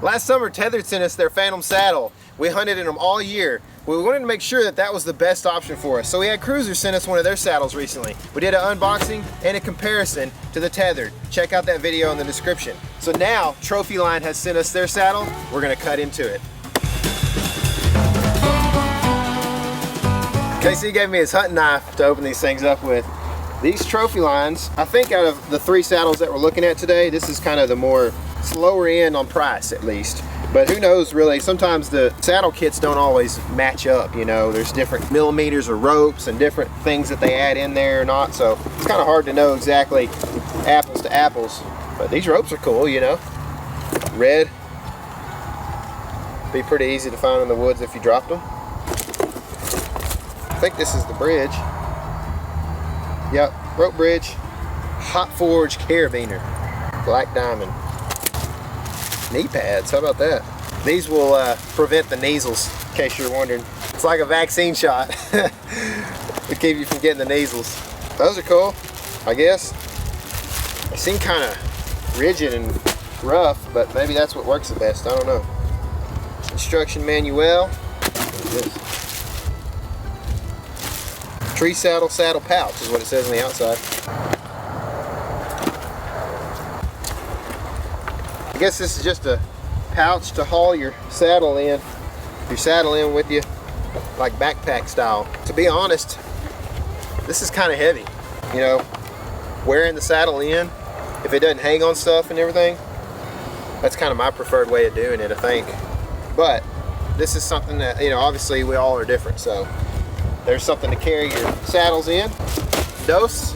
Last summer, Tethrd sent us their Phantom saddle. We hunted in them all year. We wanted to make sure that that was the best option for us. So we had Cruzr send us one of their saddles recently. We did an unboxing and a comparison to the Tethrd. Check out that video in the description. So now, Trophyline has sent us their saddle. We're gonna cut into it. Casey gave me his hunting knife to open these things up with. These Trophylines, I think out of the 3 saddles that we're looking at today, this is kind of the more slower end on price at least. But who knows really, sometimes the saddle kits don't always match up, you know. There's different millimeters of ropes and different things that they add in there or not, so it's kind of hard to know exactly apples to apples. But these ropes are cool, you know. Red. Be pretty easy to find in the woods if you dropped them. I think this is the bridge. Yep, rope bridge. Hot Forge carabiner. Black diamond. Knee pads, how about that? These will prevent the measles, in case you're wondering. It's like a vaccine shot to keep you from getting the measles. Those are cool, I guess. They seem kind of rigid and rough, but maybe that's what works the best, I don't know. Instruction manual. What is this? Tree saddle, saddle pouch is what it says on the outside. I guess this is just a pouch to haul your saddle in with you, like backpack style. To be honest, this is kind of heavy. You know, wearing the saddle in, if it doesn't hang on stuff and everything, that's kind of my preferred way of doing it, I think. But this is something that, you know, obviously we all are different, so there's something to carry your saddles in. Dose.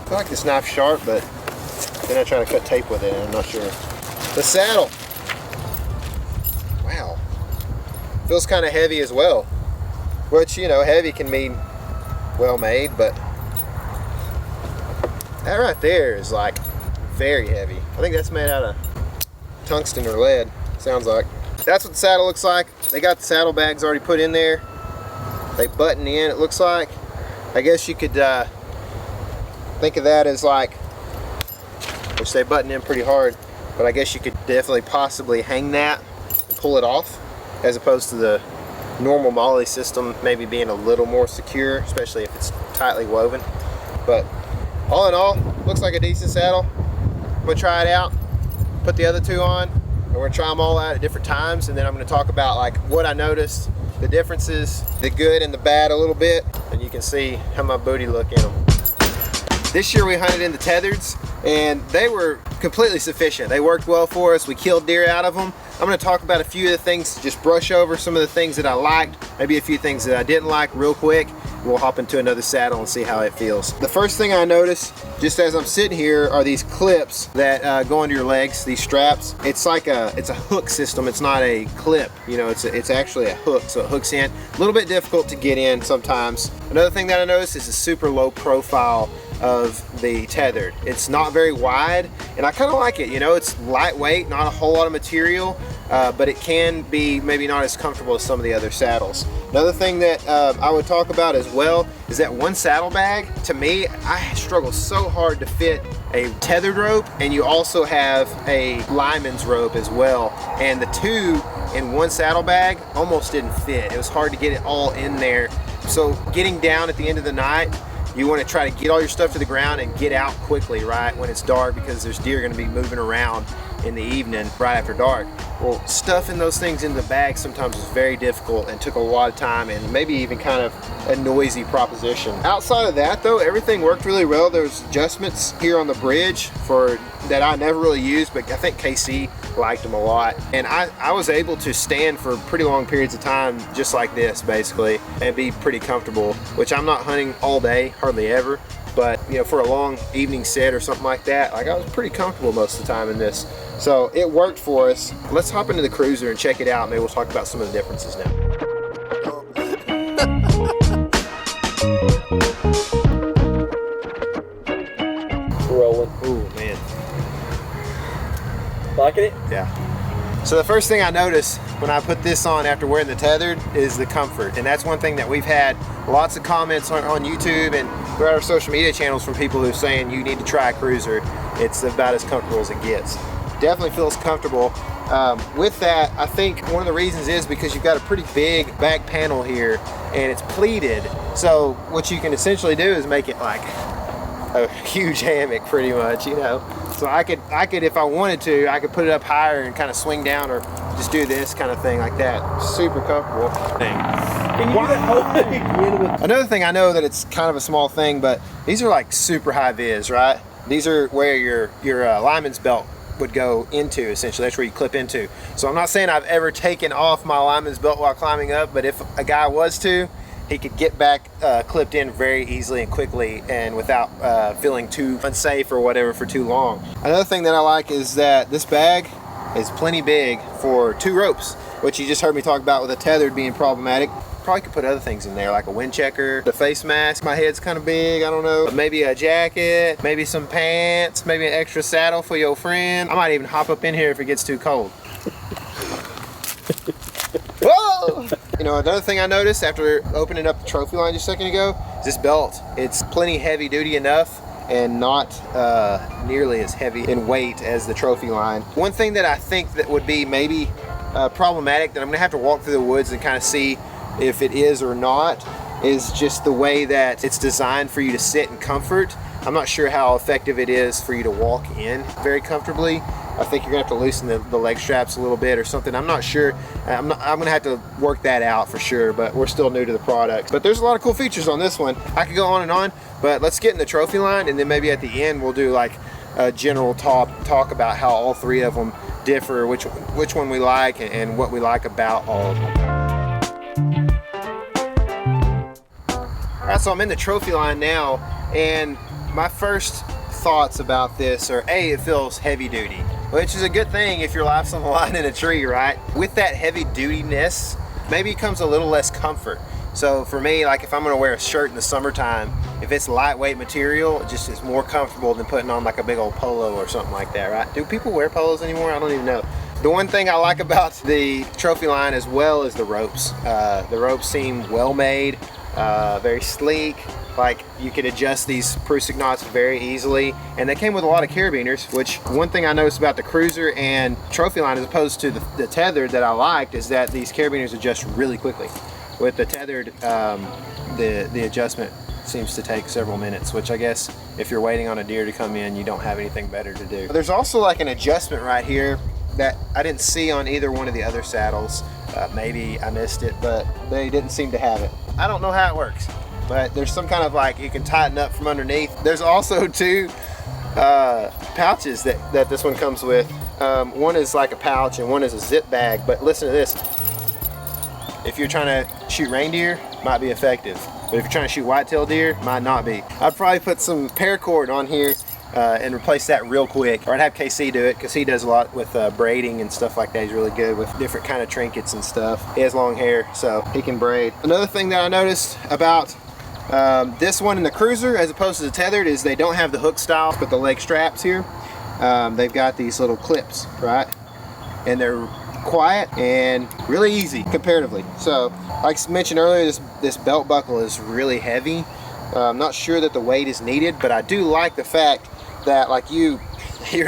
I like this knife sharp, but then I try to cut tape with it and I'm not sure. The saddle. Wow. Feels kind of heavy as well. Which, you know, heavy can mean well made, but that right there is like very heavy. I think that's made out of tungsten or lead, sounds like. That's what the saddle looks like. They got the saddle bags already put in there. They button in, it looks like. I guess you could think of that as like, which they button in pretty hard, but I guess you could definitely possibly hang that and pull it off, as opposed to the normal MOLLE system maybe being a little more secure, especially if it's tightly woven. But all in all, looks like a decent saddle. I'm gonna try it out, put the other 2 on, and we're gonna try them all out at different times, and then I'm gonna talk about like what I noticed, the differences, the good and the bad a little bit, and you can see how my booty look in them. This year we hunted in the Tethrds, and they were completely sufficient. They worked well for us. We killed deer out of them. I'm going to talk about a few of the things, just brush over some of the things that I liked, maybe a few things that I didn't like real quick. We'll hop into another saddle and see how it feels. The first thing I noticed, just as I'm sitting here, are these clips that go under your legs, these straps. It's like it's a hook system. It's not a clip, you know, it's actually a hook, so it hooks in. A little bit difficult to get in sometimes. Another thing that I noticed is a super low profile of the Tethrd. It's not very wide, and I kind of like it, you know. It's lightweight, not a whole lot of material, but it can be maybe not as comfortable as some of the other saddles. Another thing that I would talk about as well is that one saddle bag. To me, I struggle so hard to fit a Tethrd rope, and you also have a lineman's rope as well, and the 2 in one saddle bag almost didn't fit. It was hard to get it all in there. So getting down at the end of the night, you want to try to get all your stuff to the ground and get out quickly, right, when it's dark, because there's deer going to be moving around in the evening right after dark. Well, stuffing those things in the bag sometimes was very difficult and took a lot of time, and maybe even kind of a noisy proposition. Outside of that though, everything worked really well. There's adjustments here on the bridge that I never really used, but I think KC liked them a lot. And I was able to stand for pretty long periods of time just like this basically and be pretty comfortable, which I'm not hunting all day, hardly ever. But you know, for a long evening set or something like that, like I was pretty comfortable most of the time in this. So it worked for us. Let's hop into the Cruzr and check it out. Maybe we'll talk about some of the differences now. Rolling. Ooh, man. Liking it? Yeah. So the first thing I noticed when I put this on after wearing the Tethrd is the comfort. And that's one thing that we've had lots of comments on YouTube and throughout our social media channels from people who are saying you need to try a Cruzr. It's about as comfortable as it gets. Definitely feels comfortable. With that, I think one of the reasons is because you've got a pretty big back panel here and it's pleated. So what you can essentially do is make it like a huge hammock pretty much, you know. So I could, if I wanted to, I could put it up higher and kind of swing down or just do this kind of thing like that. Super comfortable thing. Can you do that whole thing? Another thing, I know that it's kind of a small thing, but these are like super high vis, right? These are where your lineman's belt would go into, essentially. That's where you clip into. So I'm not saying I've ever taken off my lineman's belt while climbing up, but if a guy was to, he could get back clipped in very easily and quickly and without feeling too unsafe or whatever for too long. Another thing that I like is that this bag is plenty big for 2 ropes, which you just heard me talk about with a Tethrd being problematic. Probably could put other things in there like a wind checker, the face mask. My head's kind of big, I don't know. But maybe a jacket, maybe some pants, maybe an extra saddle for your friend. I might even hop up in here if it gets too cold. Whoa! You know, another thing I noticed after opening up the Trophyline just a second ago is this belt. It's plenty heavy duty enough and not nearly as heavy in weight as the Trophyline. One thing that I think that would be maybe problematic that I'm gonna have to walk through the woods and kind of see if it is or not is just the way that it's designed for you to sit in comfort. I'm not sure how effective it is for you to walk in very comfortably. I think you're gonna have to loosen the leg straps a little bit or something. I'm not sure. I'm gonna have to work that out for sure, but we're still new to the product. But there's a lot of cool features on this one. I could go on and on, but let's get in the Trophyline and then maybe at the end we'll do like a general talk about how all 3 of them differ, which one we like and what we like about all of them. Alright, so I'm in the Trophyline now, and my first thoughts about this are, A, it feels heavy duty, which is a good thing if your life's on the line in a tree, right? With that heavy dutiness, maybe comes a little less comfort. So for me, like if I'm gonna wear a shirt in the summertime, if it's lightweight material, it just is more comfortable than putting on like a big old polo or something like that, right? Do people wear polos anymore? I don't even know. The one thing I like about the Trophyline as well is the ropes. The ropes seem well made, very sleek. Like you could adjust these Prusik knots very easily, and they came with a lot of carabiners, which one thing I noticed about the Cruzr and Trophyline as opposed to the Tethrd that I liked is that these carabiners adjust really quickly. With the Tethrd, the adjustment seems to take several minutes, which I guess if you're waiting on a deer to come in, you don't have anything better to do. There's also like an adjustment right here that I didn't see on either one of the other saddles. Maybe I missed it, but they didn't seem to have it. I don't know how it works, but there's some kind of like, you can tighten up from underneath. There's also 2 pouches that this one comes with. One is like a pouch and one is a zip bag, but listen to this. If you're trying to shoot reindeer, might be effective. But if you're trying to shoot whitetail deer, might not be. I'd probably put some paracord on here and replace that real quick. Or I'd have KC do it, because he does a lot with braiding and stuff like that. He's really good with different kind of trinkets and stuff. He has long hair, so he can braid. Another thing that I noticed about this one and the Cruzr as opposed to the Tethrd is they don't have the hook style, but the leg straps here. They've got these little clips, right? And they're quiet and really easy comparatively. So like I mentioned earlier, this belt buckle is really heavy. I'm not sure that the weight is needed, but I do like the fact that like you're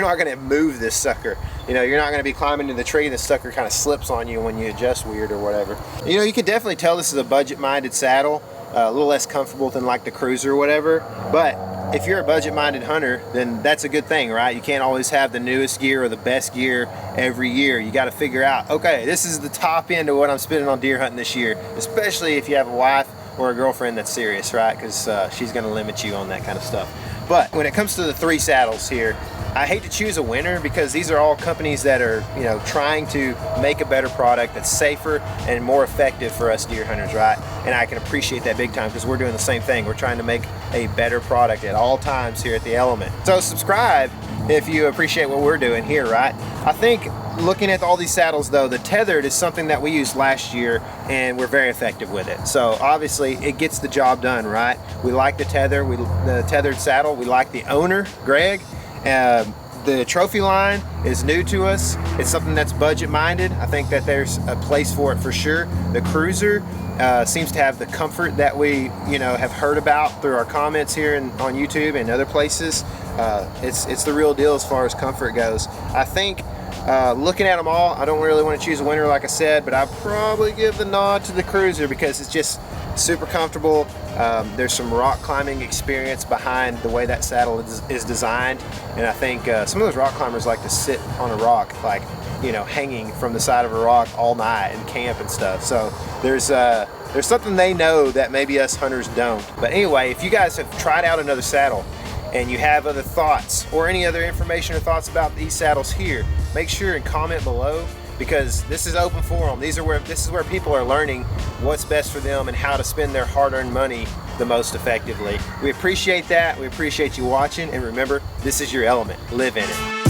not going to move this sucker. You know, you're not going to be climbing to the tree and the sucker kind of slips on you when you adjust weird or whatever. You know, you can definitely tell this is a budget-minded saddle, a little less comfortable than like the Cruzr or whatever, but if you're a budget-minded hunter, then that's a good thing, right? You can't always have the newest gear or the best gear every year. You got to figure out, okay, this is the top end of what I'm spending on deer hunting this year, especially if you have a wife or a girlfriend that's serious, right? Because she's going to limit you on that kind of stuff. But when it comes to the 3 saddles here, I hate to choose a winner because these are all companies that are, you know, trying to make a better product that's safer and more effective for us deer hunters, right? And I can appreciate that big time because we're doing the same thing. We're trying to make a better product at all times here at the Element. So subscribe if you appreciate what we're doing here, right? I think looking at all these saddles though, the Tethrd is something that we used last year and we're very effective with it. So obviously it gets the job done, right? We like the Tethrd, the Tethrd saddle. We like the owner, Greg. The Trophy line is new to us. It's something that's budget minded. I think that there's a place for it for sure. The Cruzr seems to have the comfort that we have heard about through our comments here on YouTube and other places. It's the real deal as far as comfort goes. I think looking at them all, I don't really want to choose a winner like I said, but I'd probably give the nod to the Cruzr because it's just super comfortable. There's some rock climbing experience behind the way that saddle is designed, and I think some of those rock climbers like to sit on a rock, like hanging from the side of a rock all night and camp and stuff. So there's something they know that maybe us hunters don't. But anyway, if you guys have tried out another saddle and you have other thoughts or any other information or thoughts about these saddles here, make sure and comment below, because this is open forum. This is where people are learning what's best for them and how to spend their hard-earned money the most effectively. We appreciate that. We appreciate you watching, and remember, this is your element. Live in it.